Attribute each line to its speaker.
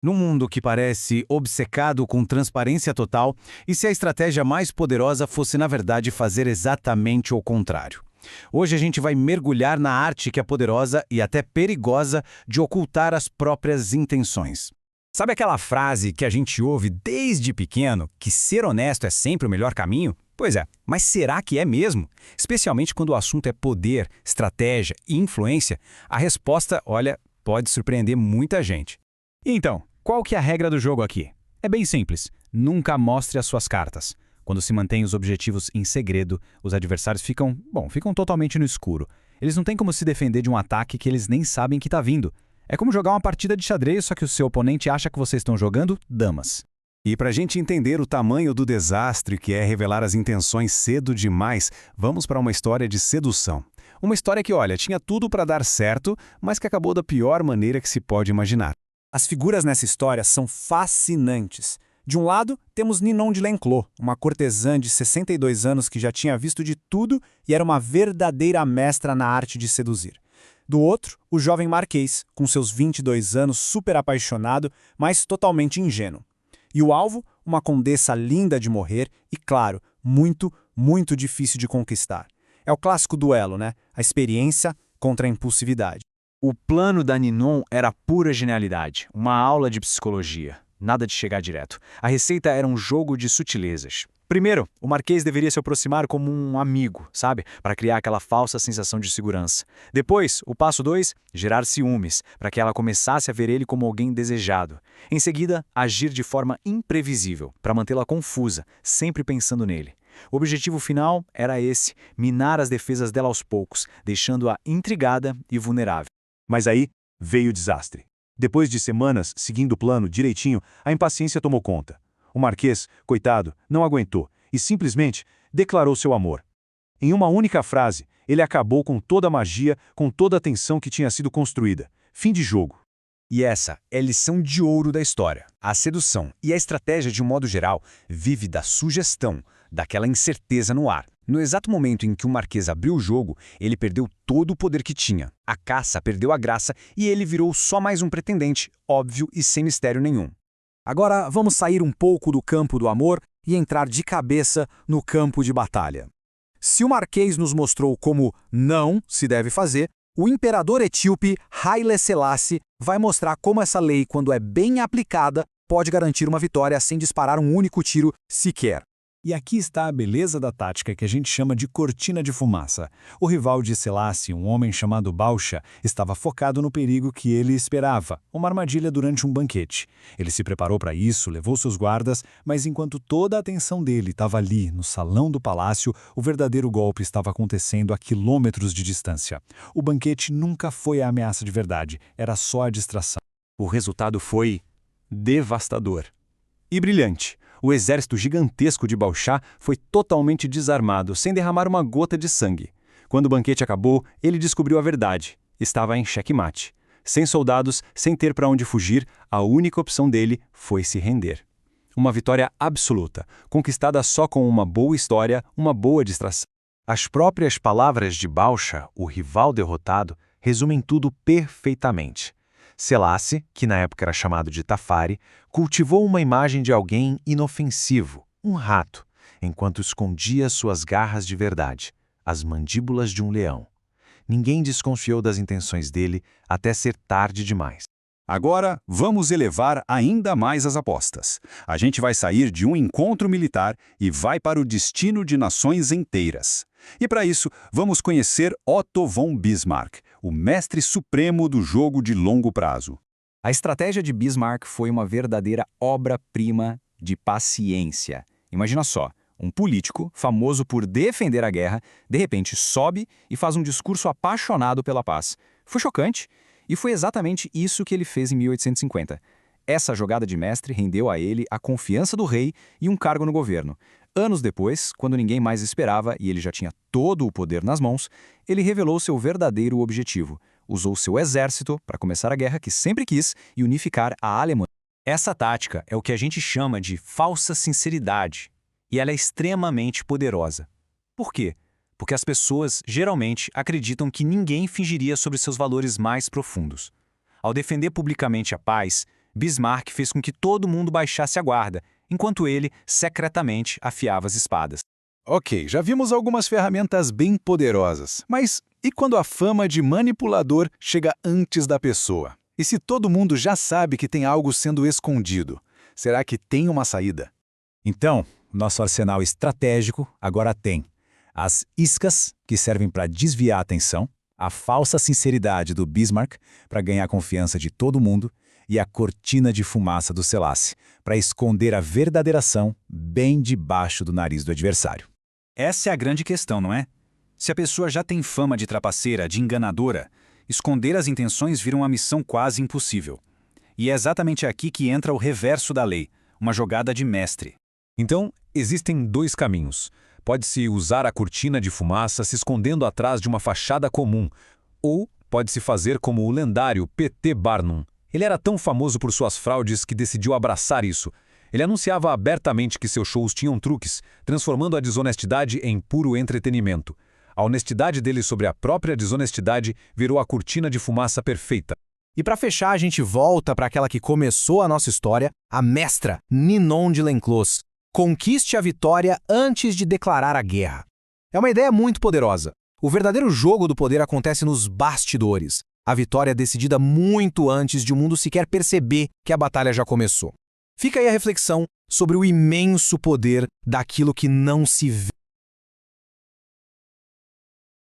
Speaker 1: Num mundo que parece obcecado com transparência total, e se a estratégia mais poderosa fosse, na verdade, fazer exatamente o contrário? Hoje a gente vai mergulhar na arte que é poderosa e até perigosa de ocultar as próprias intenções.
Speaker 2: Sabe aquela frase que a gente ouve desde pequeno, que ser honesto é sempre o melhor caminho? Pois é, mas será que é mesmo? Especialmente quando o assunto é poder, estratégia e influência, a resposta, olha, pode surpreender muita gente. Então, qual que é a regra do jogo aqui? É bem simples, nunca mostre as suas cartas. Quando se mantém os objetivos em segredo, os adversários ficam totalmente no escuro. Eles não têm como se defender de um ataque que eles nem sabem que está vindo. É como jogar uma partida de xadrez, só que o seu oponente acha que vocês estão jogando damas.
Speaker 3: E para a gente entender o tamanho do desastre que é revelar as intenções cedo demais, vamos para uma história de sedução. Uma história que, olha, tinha tudo para dar certo, mas que acabou da pior maneira que se pode imaginar.
Speaker 4: As figuras nessa história são fascinantes. De um lado, temos Ninon de Lenclos, uma cortesã de 62 anos que já tinha visto de tudo e era uma verdadeira mestra na arte de seduzir. Do outro, o jovem Marquês, com seus 22 anos, super apaixonado, mas totalmente ingênuo. E o alvo, uma condessa linda de morrer e, claro, muito, muito difícil de conquistar. É o clássico duelo, né? A experiência contra a impulsividade.
Speaker 5: O plano da Ninon era pura genialidade, uma aula de psicologia. Nada de chegar direto. A receita era um jogo de sutilezas. Primeiro, o Marquês deveria se aproximar como um amigo, sabe? Para criar aquela falsa sensação de segurança. Depois, o passo 2, gerar ciúmes, para que ela começasse a ver ele como alguém desejado. Em seguida, agir de forma imprevisível, para mantê-la confusa, sempre pensando nele. O objetivo final era esse, minar as defesas dela aos poucos, deixando-a intrigada e vulnerável.
Speaker 3: Mas aí veio o desastre. Depois de semanas seguindo o plano direitinho, a impaciência tomou conta. O Marquês, coitado, não aguentou e simplesmente declarou seu amor. Em uma única frase, ele acabou com toda a magia, com toda a tensão que tinha sido construída. Fim de jogo.
Speaker 2: E essa é a lição de ouro da história. A sedução e a estratégia, de um modo geral, vive da sugestão, daquela incerteza no ar. No exato momento em que o Marquês abriu o jogo, ele perdeu todo o poder que tinha. A caça perdeu a graça e ele virou só mais um pretendente, óbvio e sem mistério nenhum.
Speaker 4: Agora vamos sair um pouco do campo do amor e entrar de cabeça no campo de batalha. Se o Marquês nos mostrou como não se deve fazer, o imperador etíope Haile Selassie vai mostrar como essa lei, quando é bem aplicada, pode garantir uma vitória sem disparar um único tiro sequer.
Speaker 3: E aqui está a beleza da tática que a gente chama de cortina de fumaça. O rival de Selassie, um homem chamado Bausha, estava focado no perigo que ele esperava, uma armadilha durante um banquete. Ele se preparou para isso, levou seus guardas, mas enquanto toda a atenção dele estava ali, no salão do palácio, o verdadeiro golpe estava acontecendo a quilômetros de distância. O banquete nunca foi a ameaça de verdade, era só a distração.
Speaker 5: O resultado foi devastador.
Speaker 3: E brilhante. O exército gigantesco de Bausha foi totalmente desarmado, sem derramar uma gota de sangue. Quando o banquete acabou, ele descobriu a verdade. Estava em xeque-mate. Sem soldados, sem ter para onde fugir, a única opção dele foi se render. Uma vitória absoluta, conquistada só com uma boa história, uma boa distração.
Speaker 6: As próprias palavras de Bausha, o rival derrotado, resumem tudo perfeitamente. Selassie, que na época era chamado de Tafari, cultivou uma imagem de alguém inofensivo, um rato, enquanto escondia suas garras de verdade, as mandíbulas de um leão. Ninguém desconfiou das intenções dele até ser tarde demais.
Speaker 3: Agora, vamos elevar ainda mais as apostas. A gente vai sair de um encontro militar e vai para o destino de nações inteiras. E para isso, vamos conhecer Otto von Bismarck, o mestre supremo do jogo de longo prazo.
Speaker 2: A estratégia de Bismarck foi uma verdadeira obra-prima de paciência. Imagina só, um político, famoso por defender a guerra, de repente sobe e faz um discurso apaixonado pela paz. Foi chocante, e foi exatamente isso que ele fez em 1850. Essa jogada de mestre rendeu a ele a confiança do rei e um cargo no governo. Anos depois, quando ninguém mais esperava e ele já tinha todo o poder nas mãos, ele revelou seu verdadeiro objetivo. Usou seu exército para começar a guerra que sempre quis e unificar a Alemanha. Essa tática é o que a gente chama de falsa sinceridade, e ela é extremamente poderosa. Por quê? Porque as pessoas geralmente acreditam que ninguém fingiria sobre seus valores mais profundos. Ao defender publicamente a paz, Bismarck fez com que todo mundo baixasse a guarda, enquanto ele, secretamente, afiava as espadas.
Speaker 6: Ok, já vimos algumas ferramentas bem poderosas, mas e quando a fama de manipulador chega antes da pessoa? E se todo mundo já sabe que tem algo sendo escondido? Será que tem uma saída?
Speaker 3: Então, nosso arsenal estratégico agora tem as iscas, que servem para desviar a atenção, a falsa sinceridade do Bismarck, para ganhar a confiança de todo mundo, e a cortina de fumaça do Selassie, para esconder a verdadeira ação bem debaixo do nariz do adversário.
Speaker 2: Essa é a grande questão, não é? Se a pessoa já tem fama de trapaceira, de enganadora, esconder as intenções vira uma missão quase impossível. E é exatamente aqui que entra o reverso da lei, uma jogada de mestre.
Speaker 7: Então, existem dois caminhos. Pode-se usar a cortina de fumaça se escondendo atrás de uma fachada comum, ou pode-se fazer como o lendário P.T. Barnum. Ele era tão famoso por suas fraudes que decidiu abraçar isso. Ele anunciava abertamente que seus shows tinham truques, transformando a desonestidade em puro entretenimento. A honestidade dele sobre a própria desonestidade virou a cortina de fumaça perfeita.
Speaker 8: E para fechar, a gente volta para aquela que começou a nossa história, a mestra Ninon de Lenclos. Conquiste a vitória antes de declarar a guerra. É uma ideia muito poderosa. O verdadeiro jogo do poder acontece nos bastidores. A vitória é decidida muito antes de o mundo sequer perceber que a batalha já começou. Fica aí a reflexão sobre o imenso poder daquilo que não se vê.